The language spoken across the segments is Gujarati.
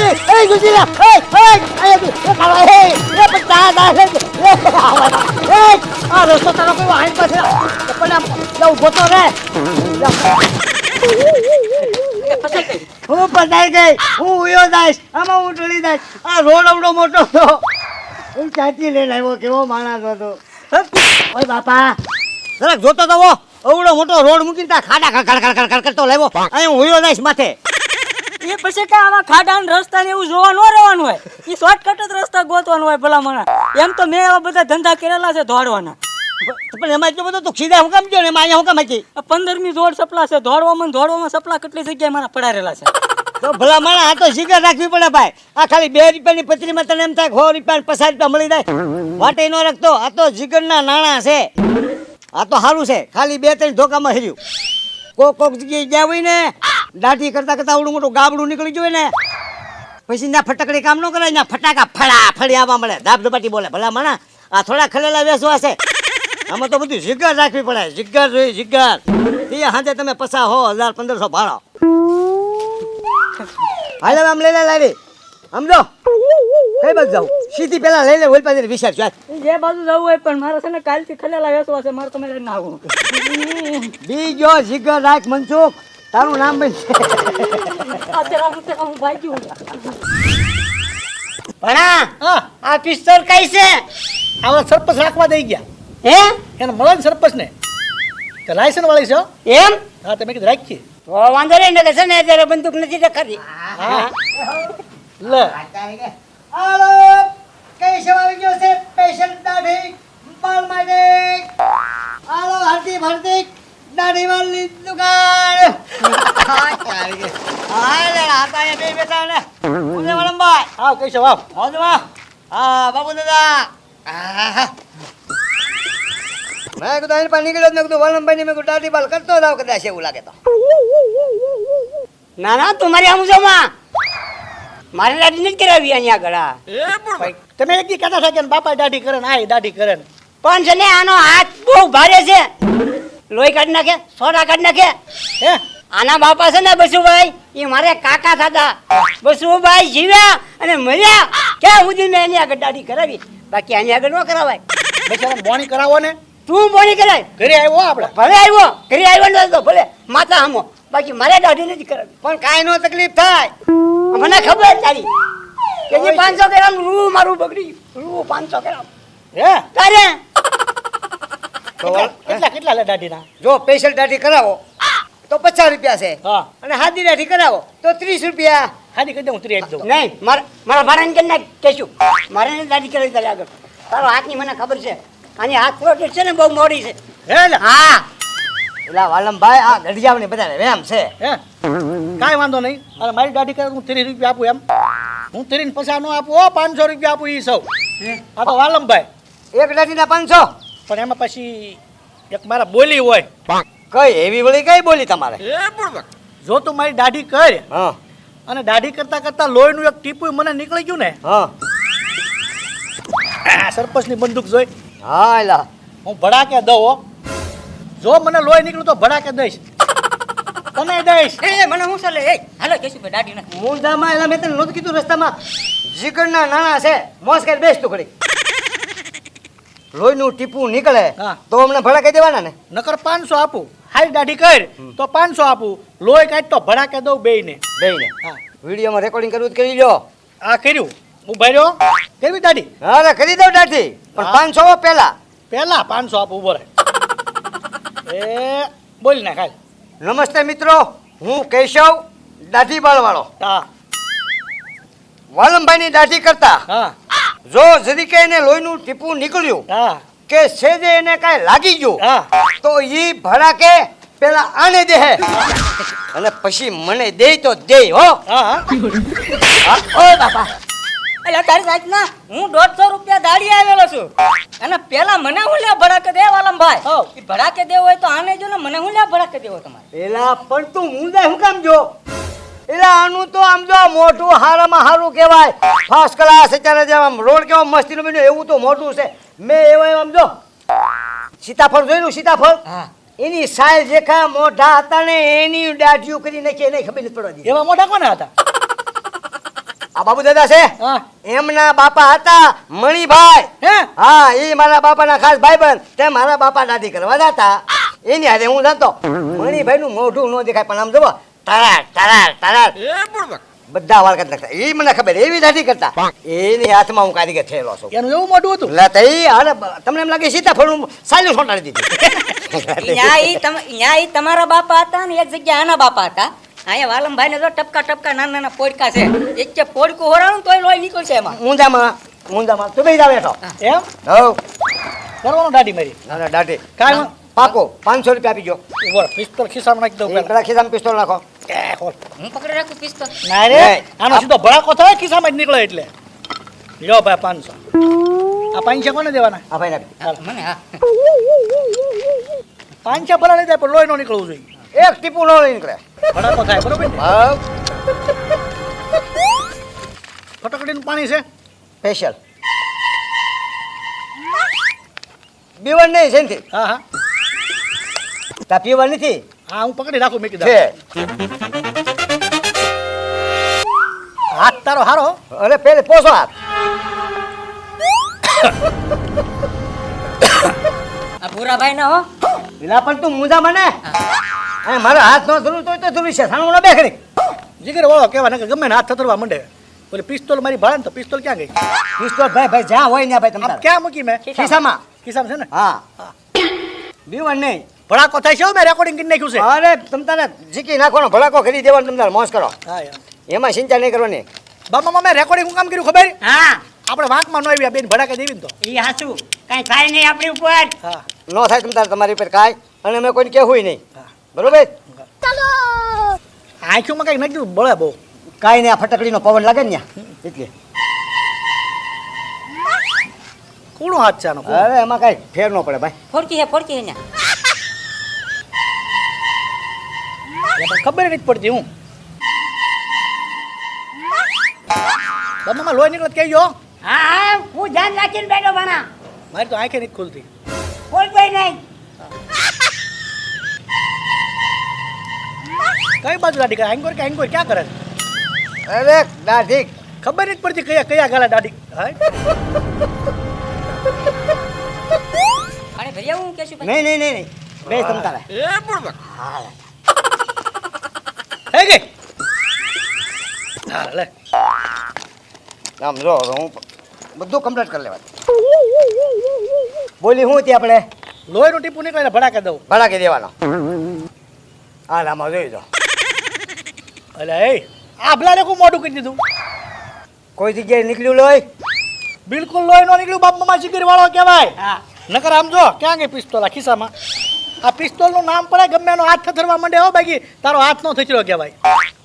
એ ગુજીલા એ કાળો એ પતા દા એ આ રસ્તો તારો કોઈ વાહન પાસે પણ આમ જાવ ગોતો રે હું પતાઈ ગઈ હું ઉયો દાઈશ આમાં હું ટળી દાઈશ આ રોડ અવડો મોટો હતો હું ચાચી લઈને આવ્યો કેવો માણસ હતો ઓય બાપા જરાક જોતો તો અવડો મોટો રોડ મૂકીને તા ખાડા ખડ કરતો લાવ્યો અહીં હું ઉયો દાઈશ માથે એ પછી કે આવા ખાડા ને રસ્તા ને એવું જોવા ન રહેવાનું હોય એ શોર્ટકટ જ રસ્તા ગોતવાનું હોય ભલા માણા એમ તો મેં એવા બધા ધંધા કરેલા છે દોડવાના પણ એમાં એટલું બધું તું સીધા હું કામ ગયો ને એમાં અહીંયા હું કામ હતી 15મી જોડ સપલા છે દોડવામાં સપલા કેટલી જગ્યાએ મારા પડારેલા છે તો ભલા માણા આ તો શિકાર રાખવી પડે ભાઈ આ ખાલી 2 રૂપિયાની પથરીમાં તને એમ થાય 100 રૂપિયા 50 રૂપિયા મળી જાય વાટે નો રાખતો આ તો જીગરના નાણાં છે આ તો સારું છે ખાલી 2-3 ધોકામાં હેર્યું કોક જગ્યાએ ગયા હોય ને દાઢી કરતા આવડું મોટું ગાબડું નીકળી ગયું ને પછી ના ફટકડી કામ ન કરાય ના ફટાકા ફળી આવવા મળે ધાબધપાટી બોલે ભલા માણા આ થોડા ખલેલા વેસવા છે આમાં તો બધું જીગર રાખવી પડે જીગર જોઈએ જીગર એ હાજે તમે 50,000-1500 ભાડો હાલે આમ લઈ લે લાડી સમજો કઈ બાજુ જાઉં સીધી પેલા લઈ લે ઓલ પાસે વિચાર છો જે બાજુ જવું હોય પણ મારે છે ને કાલથી ખલેલા વેસવા છે મારે તમે લઈને આવું બીજો જીગર રાખ મનસુખ તારું નામ બનશે અત્યારે હું ભાઈ ભણા આ પિસ્તોલ કઈ છે આવા સરપંચ રાખવા દઈ ગયા હે એને મળે ને સરપંચ ને તો લાયસન્સ વાળી છે હો. એમ હા તમે કીધું રાખીએ તો વાંધો નહીં ને છે ને અત્યારે બંદૂક નથી તો ખરી હા લે હાલો કઈ સેવા આવી ગયો છે પેશન્ટ દાઢી બાલ માટે હાલો હાર્દિક દાઢી વાળની દુકાન હાલે આતા એ બે બેઠા ને ઉને વળંબાઈ આવ કઈ છે વાવ હોદવા હા બાબુ દાદા મેં કીધું અહીં પણ નીકળ્યો ને કીધું વળંબાઈ મેં દાઢી બાલ કરતો જાવ કદાચ એવું લાગે તો ના ના તું મારી સમજો માં મારી દાઢી નથી કરાવી અહીંયા ગળા તમે એક દી કહેતા હતા કે બાપા દાઢી કરે ને આ દાઢી કરે ને પણ છે ને આનો હાથ બહુ ભારે છે લોહી કાઢી નાખે સોડા કાઢી નાખે હે આના બાપા છે ને બસુભાઈ એ મારે કાકા થતા બસુભાઈ જીવ્યા અને મર્યા ક્યાં સુધી મેં એની આગળ દાઢી કરાવી બાકી આની આગળ ન કરાવાય બેચારા બોણી કરાવો ને તું બોની કરાય ઘરે આવ્યો આપણે ભલે આવ્યો ઘરે આવ્યો નતો ભલે માતા હમો બાકી મારે દાઢી નથી કરાવી પણ કાંઈ નો તકલીફ થાય મને ખબર તારી કે જે 500 ગ્રામ રૂ મારું બગડી રૂ 500 ગ્રામ હે તારે કેટલા લે દાઢીના જો સ્પેશિયલ દાઢી કરાવો તો 50 રૂપિયા છે હા અને હાદી દાઢી કરાવો તો 30 રૂપિયા હાજી કહી દે હું 30 આપી દઉં નહીં મારા ભાડાને કે ના કહેશું મારે દાઢી કરાવી તારે આગળ તારો હાથની મને ખબર છે આની હાથ પ્રોટેક્ટ છે ને બહુ મોડી છે હે લે હા એલા વાલમભાઈ આ ગઢિયાવને બધાને વેમ છે હે કાંઈ વાંધો નહીં અને મારી દાઢી કરે હું 30 રૂપિયા આપું એમ હું 30 50 નો આપું 500 રૂપિયા આપું ઈ સૌ આ તો વાલમભાઈ એક દાઢીના 500 પણ એમાં પછી એક મારા બોલી હોય કઈ એવી વળી કઈ બોલી તમારે જો તું મારી દાઢી કર હા અને દાઢી કરતા કરતા લોહીનું એક ટીપું મને નીકળી ગયું ને હા સરપંચની બંદૂક જોઈ હા એલા હું ભડાકે દઉં હો. જો મને લોહી નીકળ્યું તો ભડાકે દઈશ તને દઈશ એ મને હું ચાલે એ હાલો કેસી ભાઈ દાઢી ના મૂંઝામાં એલા મેં તને નહોતું કીધું રસ્તામાં જીગરના નાણા છે મોસ કરી બેસ તું ઘડી લોહીનું ટીપું નીકળે હા. તો અમને ભડાકે દેવાના ને નકર 500 આપું હારી દાઢી કર તો 500 આપું લોહી કાઢ તો ભડાકે દઉં બેયને બેયને હા વિડીયોમાં રેકોર્ડિંગ કરવું તો કરી લો આ કર્યું હું ભર્યો કેવી દાઢી હા કરી દઉં દાઢી પણ 500 પહેલા પહેલા 500 આપું ઉભો રહે એ બોલ ના ખાલી નમસ્તે મિત્રો હું કેશવ દાઢી બાળવાળો હા વાલમભાઈની દાઢી કરતા હા જો જરીકે એને લોહીનું ટીપું નીકળ્યું હા કે સેજે એને કાંઈ લાગી ગયું હા તો ઈ ભડાકે પેલા આને દે અને પછી મને દે તો દે હો હા હા, ઓય બાપા એટલે તારી સાહેબ ના હું 150 રૂપિયા દાડી આવેલો છું અને પેલા મને હું લે ભડાકે દે વાલમભાઈ હો. એ ભડાકે દેવો હોય તો આને જો ને મને હું લે ભડાકે દેવો તમારે પેલા પણ તું મુંદાય હું કામ જો એલા આનું તો આમ જો મોઢું હારામાં હારું કહેવાય ફર્સ્ટ ક્લાસ અત્યારે જેમ આમ રોડ કેવો મસ્તીનો બન્યો એવું તો મોઢું છે મેં એવા આમ જો સીતાફળ જોયેલું સીતાફળ હા એની સાલ જેખા મોઢા હતા ને એની દાઢીઓ કરી નાખી એને ખબર નથી પડવા દીધી એવા મોટા કોને હતા આ બાબુ દાદા છે હા એમના બાપા હતા મણિભાઈ. હે હા એ મારા બાપાના ખાસ ભાઈબંધ. તે મારા બાપા દાદી કરવા જતા એની હાથે હું જાતો. મણિભાઈ નું મોઢું ન દેખાય પણ આમ જુઓ તરાર તરાર તરાર બધા વાળ કરી નાખતા. એ મને ખબર એવી દાઢી કરતા. એની હાથમાં હું કારીગર થયેલો છું. એનું એવું મોઢું હતું એટલે તઈ અરે તમને એમ લાગે સીતાફળ સાલ્યું છોટાડી દીધી. ન્યા ઈ તમારા બાપા હતા ને એક જગ્યા આના બાપા હતા. અહીંયા વાલમભાઈ ને તો ટપકા ટપકા નાના નાના પોડકા છે. એક કે પોડકું હોરાણું તોય લોહી નીકળશે એમાં. ઊંધામાં તું બેસી જાવ હેઠો. એમ હવ કરવાનું દાઢી મારી ના ના દાઢી કાંઈ પાકો 500 રૂપિયા આપી ગયો. ઉભો રહો, પિસ્તોલ ખિસ્સામાં નાખી દઉં પહેલા. પેલા ખિસ્સામાં પિસ્તોલ નાખો. એ, ખોલ. હું પકડી રાખું પિસ્તોલ. ના રે નહીં. આનો સીધો ભડાકો થાય ખિસ્સામાં જ નીકળે એટલે લ્યો ભાઈ 500 આ 500 કોને દેવાના આ ભાઈ નાખી. મને હા 500 ભલા લઈ જાય પણ લોહી નો નીકળવું જોઈએ એક ટીપું ન લઈ નીકળે. ભડાકો થાય બરોબર ને હવ ફટકડીનું પાણી છે સ્પેશિયલ બીવર નહીં છે નથી. હા હા તા પીવર નથી હા હું પકડી રાખું મેં છે. કીધું હાથ તારો હારો અરે પેલે પોસો હાથ. આ ભૂરાભાઈ ના હો. પેલા પણ તું મુંજા મને અને મારો હાથ નો ધરું તોય તો ધરું છે સાણું ન બેખડી. જીગર વાળો કેવા ને ગમે ને હાથ થતરવા માંડે ઓલી પિસ્તોલ મારી ભાડે ને તો પિસ્તોલ ક્યાં ગઈ પિસ્તોલ ભાઈ ભાઈ જ્યાં હોય ને ભાઈ આમ તમારે ક્યાં મૂકી મેં ખિસ્સામાં. ખિસ્સામાં છે ને હા બીવર નહીં. ભડાકો થાય છે મેં રેકોર્ડિંગ કરી નાખ્યું છે અરે તમ તારે ઝીકી નાખવાનો ભડાકો કરી દેવાનો તમ તારે મોજ કરો. હા યાર એમાં ચિંતા નહીં કરવાની. બાપા મેં રેકોર્ડિંગ હું કામ કર્યું ખબર હા આપણે વાંકમાં ન આવ્યા બેન ભડાકે દેવી ને તો ઈ હાચું કાઈ થાય નહીં આપણી ઉપર. હા ન થાય તમ તારે તમારી ઉપર કાંઈ અને અમે કોઈને કહેવું નહીં. હા. બરોબર આંખોમાં કઈ નાખી દીધું બળે બહુ કાંઈ નહીં. આ ફટકડીનો પવન લાગે ને ત્યાં એટલે કૂણો હાથ છે આનો કૂણો. અરે એમાં કાંઈ ફેર ન પડે ભાઈ. ફોડકી હે ન્યા. એ પણ ખબર નથી પડતી હું બાપામાં લોહી નીકળત કહેજો હા હા હું ધ્યાન રાખીને બેઠો ભણા. મારી તો આંખે નથી ખુલતી કોઈ કોઈ નહીં. કઈ બાજુ દાઢી કરે હેંગોર કે હેંગોર ક્યાં કરે અરે દાઢી ખબર નથી પડતી કયા કયા ગાલા દાઢી હા અરે ભૈયા હું કેશું નહીં નહીં નહીં નહીં બેસ તમ તારે. હે ગઈ હા લે આમ જો હું બધું કમ્પ્લીટ કરી લેવા. બોલી શું હતી આપણે લોહીનું ટીપું નીકળે એટલે ભડાકે દઉં ભડાકી દેવાનો. હા આમાં જોઈ દો એટલે એ આ ભલાને કોઈ મોઢું કરી દીધું કોઈ જગ્યાએ નીકળ્યું લોહી બિલકુલ લોહી નો નીકળ્યું બાપ મમ્મા ચીકરી વાળો કહેવાય હા નકર આમ જો ક્યાં ગઈ પિસ્તોલ આ ખિસ્સામાં આ પિસ્તોલ નું નામ પડે ગમે એનો હાથ થથરવા માંડે હો બાકી તારો હાથ નો થચર્યો કહેવાય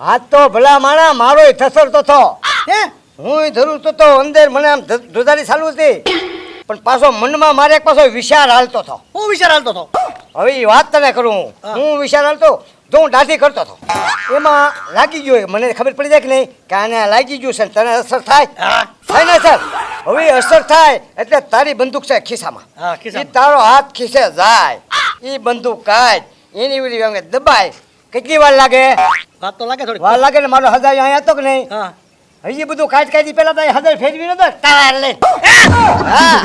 હાથ તો ભલા માણા મારોય થસરતો થો. હે હું ધરું તો અંદર મને આમ ધુધારી ચાલુ હતી પણ પાછો મનમાં મારે એક પાછો વિચાર હાલતો હતો. હું વિચાર હાલતો હતો હવે એ વાત તને કરું હા. હું વિચાર હાલતો જો હું દાઢી કરતો હતો એમાં લાગી ગયો. મને ખબર પડી જાય કે નહીં કે આને લાગી ગયું છે ને તને અસર થાય હા થાય ને સર. હવે અસર થાય એટલે તારી બંદૂક છે ખિસ્સામાં. હા એ ખિસ્સામાં તારો હાથ ખિસ્સે જાય એ બંદૂક કાઢ એની ઓલી આમ દબાય કેટલી વાર લાગે વાત તો લાગે થોડી વાર લાગે ને મારો હજાર અહીંયા હતો કે નહીં હા હજી બધું કાઢી પેલા તો હજાર ફેરવી નતો તાર લે હા